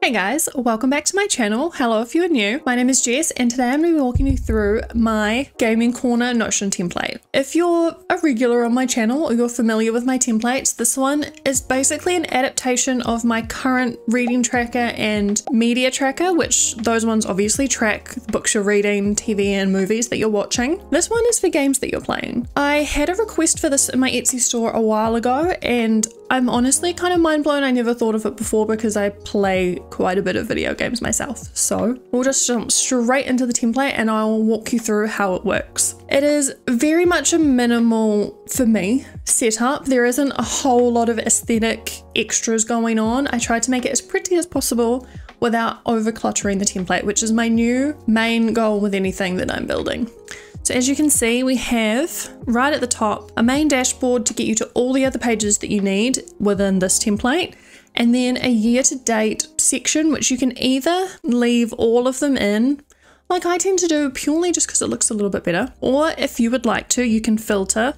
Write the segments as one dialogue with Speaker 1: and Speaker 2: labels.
Speaker 1: Hey guys, welcome back to my channel. Hello if you're new. My name is Jess and today I'm going to be walking you through my Gaming Corner Notion template. If you're a regular on my channel or you're familiar with my templates, this one is basically an adaptation of my current reading tracker and media tracker, which those ones obviously track books you're reading, TV and movies that you're watching. This one is for games that you're playing. I had a request for this in my Etsy store a while ago and I'm honestly kind of mind blown. I never thought of it before because I play quite a bit of video games myself. So we'll just jump straight into the template and I'll walk you through how it works. It is very much a minimal, for me, setup. There isn't a whole lot of aesthetic extras going on. I tried to make it as pretty as possible without over cluttering the template, which is my new main goal with anything that I'm building. So as you can see, we have right at the top a main dashboard to get you to all the other pages that you need within this template, and then a year-to-date section which you can either leave all of them in, like I tend to do purely just because it looks a little bit better, or if you would like to, you can filter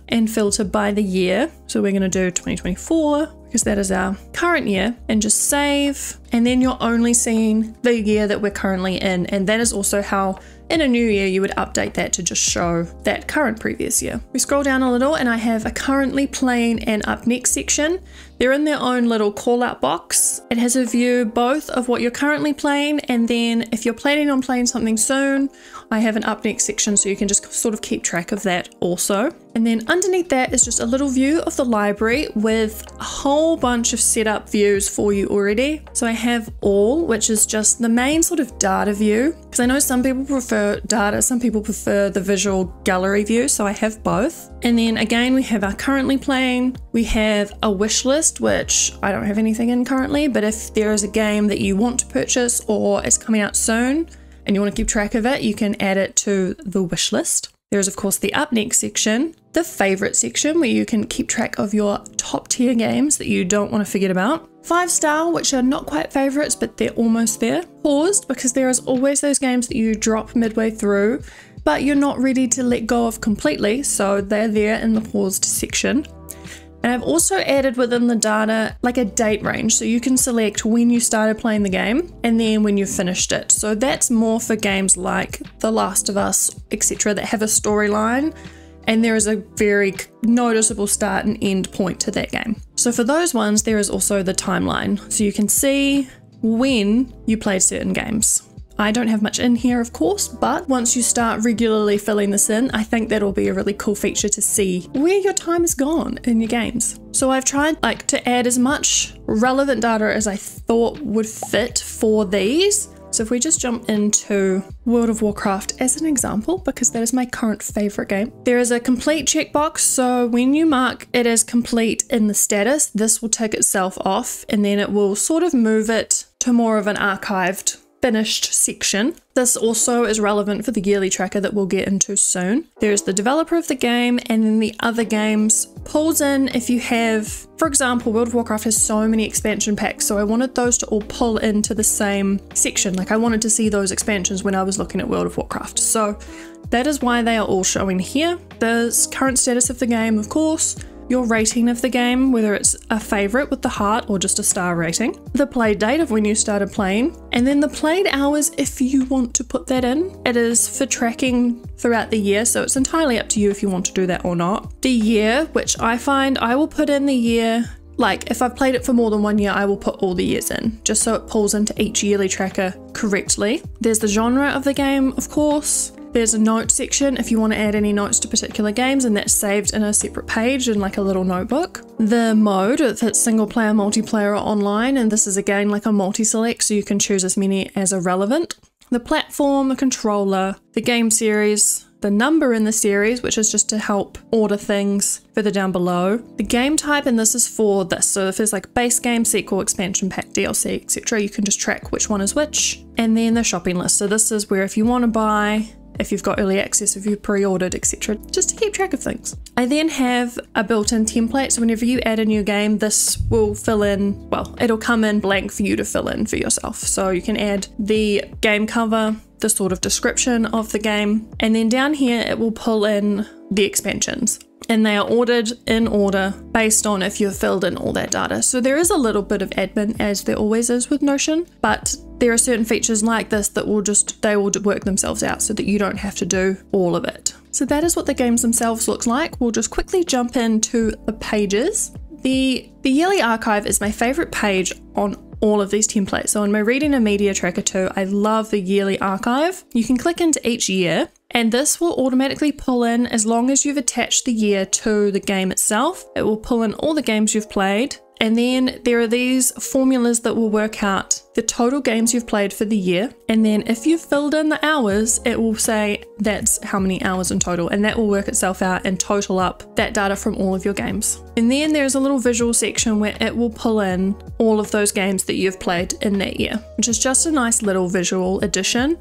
Speaker 1: by the year. So we're going to do 2024 because that is our current year, and just save, and then you're only seeing the year that we're currently in, and that is also how in a new year you would update that to just show that current previous year. We scroll down a little and I have a currently playing and up next section. They're in their own little call out box. It has a view both of what you're currently playing, and then if you're planning on playing something soon, I have an up next section so you can just sort of keep track of that also. And then underneath that is just a little view of the library with a whole bunch of setup views for you already. So I have all, which is just the main sort of data view, because I know some people prefer data, some people prefer the visual gallery view, so I have both. And then again, we have our currently playing, we have a wish list, which I don't have anything in currently, but if there is a game that you want to purchase or it's coming out soon and you want to keep track of it, you can add it to the wish list. There is of course the up next section, the favorite section where you can keep track of your top tier games that you don't want to forget about. 5-star, which are not quite favorites, but they're almost there. Paused, because there is always those games that you drop midway through, but you're not ready to let go of completely, so they're there in the paused section. And I've also added within the data like a date range, so you can select when you started playing the game and then when you finished it. So that's more for games like The Last of Us, etc., that have a storyline and there is a very noticeable start and end point to that game. So for those ones, there is also the timeline, so you can see when you played certain games. I don't have much in here, of course, but once you start regularly filling this in, I think that'll be a really cool feature to see where your time is gone in your games. So I've tried to add as much relevant data as I thought would fit for these. So if we just jump into World of Warcraft as an example, because that is my current favorite game, there is a complete checkbox. So when you mark it as complete in the status, this will tick itself off and then it will sort of move it to more of an archived finished section. This also is relevant for the yearly tracker that we'll get into soon. There's the developer of the game, and then the other games pulls in if you have, for example, World of Warcraft has so many expansion packs, so I wanted those to all pull into the same section. Like I wanted to see those expansions when I was looking at World of Warcraft. So that is why they are all showing here. The current status of the game, of course, your rating of the game, whether it's a favorite with the heart or just a star rating, the play date of when you started playing, and then the played hours if you want to put that in. It is for tracking throughout the year, so it's entirely up to you if you want to do that or not. The year, which I find I will put in the year, like if I've played it for more than 1 year, I will put all the years in, just so it pulls into each yearly tracker correctly. There's the genre of the game, of course. There's a note section if you want to add any notes to particular games, and that's saved in a separate page in like a little notebook. The mode, if it's single player, multiplayer, or online, and this is again like a multi-select, so you can choose as many as are relevant. The platform, the controller, the game series, the number in the series, which is just to help order things further down below. The game type, and this is for this, so if there's like base game, sequel, expansion pack, DLC, etc., you can just track which one is which. And then the shopping list, so this is where if you want to buy, if you've got early access, if you pre-ordered, etc., just to keep track of things. I then have a built-in template, so whenever you add a new game, this will fill in, well, it'll come in blank for you to fill in for yourself. So you can add the game cover, the sort of description of the game, and then down here it will pull in the expansions. and they are ordered in order based on if you've filled in all that data. So there is a little bit of admin, as there always is with Notion, but there are certain features like this that they will work themselves out so that you don't have to do all of it. So that is what the games themselves looks like. We'll just quickly jump into the pages. The yearly archive is my favorite page on all of these templates. So in my reading and media tracker too, I love the yearly archive. You can click into each year and this will automatically pull in, as long as you've attached the year to the game itself, it will pull in all the games you've played. And then there are these formulas that will work out the total games you've played for the year. And then if you've filled in the hours, it will say that's how many hours in total, and that will work itself out and total up that data from all of your games. And then there's a little visual section where it will pull in all of those games that you've played in that year, which is just a nice little visual addition.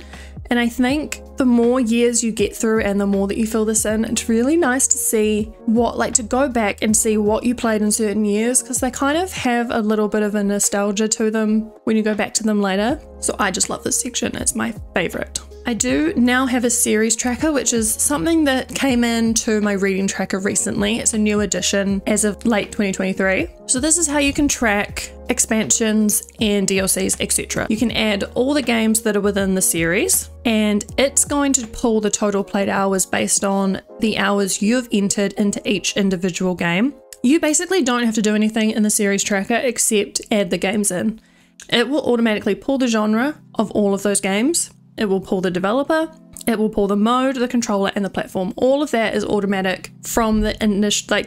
Speaker 1: And I think the more years you get through and the more that you fill this in, it's really nice to see to go back and see what you played in certain years, because they kind of have a little bit of a nostalgia to them when you go back to them later. So I just love this section, it's my favorite. I do now have a series tracker, which is something that came into my reading tracker recently. It's a new addition as of late 2023. So this is how you can track expansions and DLCs, etc. You can add all the games that are within the series, and it's going to pull the total played hours based on the hours you've entered into each individual game. You basically don't have to do anything in the series tracker except add the games in. It will automatically pull the genre of all of those games. It will pull the developer, it will pull the mode, the controller, and the platform. All of that is automatic from the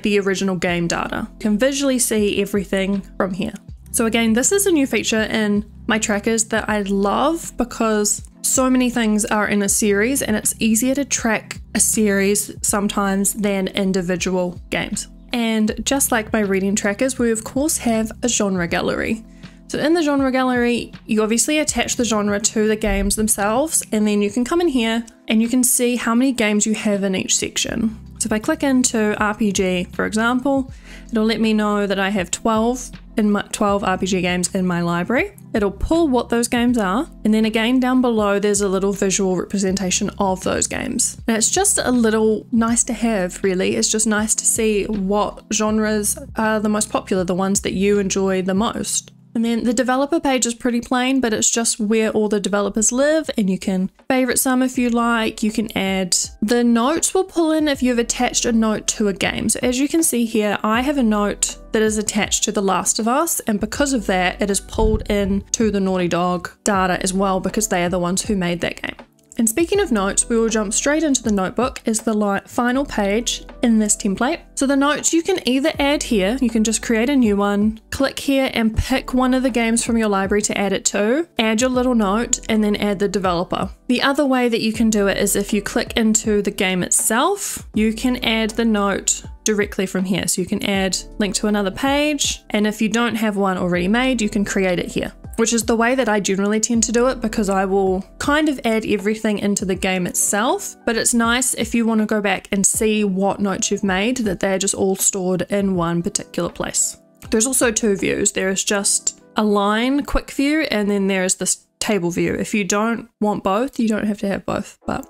Speaker 1: the original game data. You can visually see everything from here. So again, this is a new feature in my trackers that I love, because so many things are in a series and it's easier to track a series sometimes than individual games. And just like my reading trackers, we of course have a genre gallery. So in the genre gallery, you obviously attach the genre to the games themselves, and then you can come in here and you can see how many games you have in each section. So if I click into RPG, for example, it'll let me know that I have 12 RPG games in my library. It'll pull what those games are, and then again down below there's a little visual representation of those games. And it's just a little nice to have, really. It's just nice to see what genres are the most popular, the ones that you enjoy the most. And then the developer page is pretty plain, but it's just where all the developers live, and you can favorite some if you like. You can add the notes will pull in if you've attached a note to a game. So as you can see here, I have a note that is attached to The Last of Us, and because of that, it is pulled in to the Naughty Dog data as well, because they are the ones who made that game. And speaking of notes, we will jump straight into the notebook as the final page in this template. So the notes you can either add here, you can just create a new one, click here and pick one of the games from your library to add it to, add your little note, and then add the developer. The other way that you can do it is if you click into the game itself, you can add the note directly from here. So you can add link to another page, and if you don't have one already made, you can create it here, which is the way that I generally tend to do it, because I will kind of add everything into the game itself. But it's nice if you want to go back and see what notes you've made, that they're just all stored in one particular place. There's also two views. There is just a line quick view, and then there's this table view. If you don't want both, you don't have to have both, but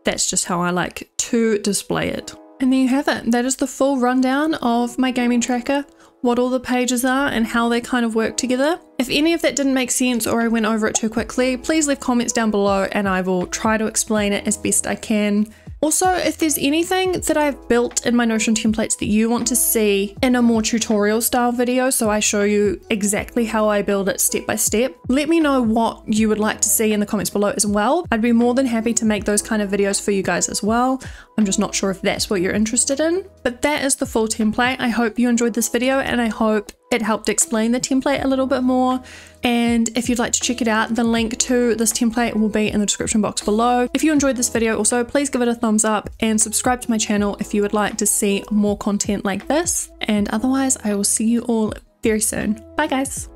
Speaker 1: that's just how I like to display it. And there you have it. That is the full rundown of my gaming tracker, what all the pages are and how they kind of work together. If any of that didn't make sense or I went over it too quickly, please leave comments down below and I will try to explain it as best I can. Also, if there's anything that I've built in my Notion templates that you want to see in a more tutorial style video, so I show you exactly how I build it step by step, let me know what you would like to see in the comments below as well. I'd be more than happy to make those kind of videos for you guys as well. I'm just not sure if that's what you're interested in, but that is the full template. I hope you enjoyed this video and I hope it helped explain the template a little bit more. And if you'd like to check it out, the link to this template will be in the description box below. If you enjoyed this video also, please give it a thumbs up and subscribe to my channel if you would like to see more content like this. And otherwise, I will see you all very soon. Bye guys.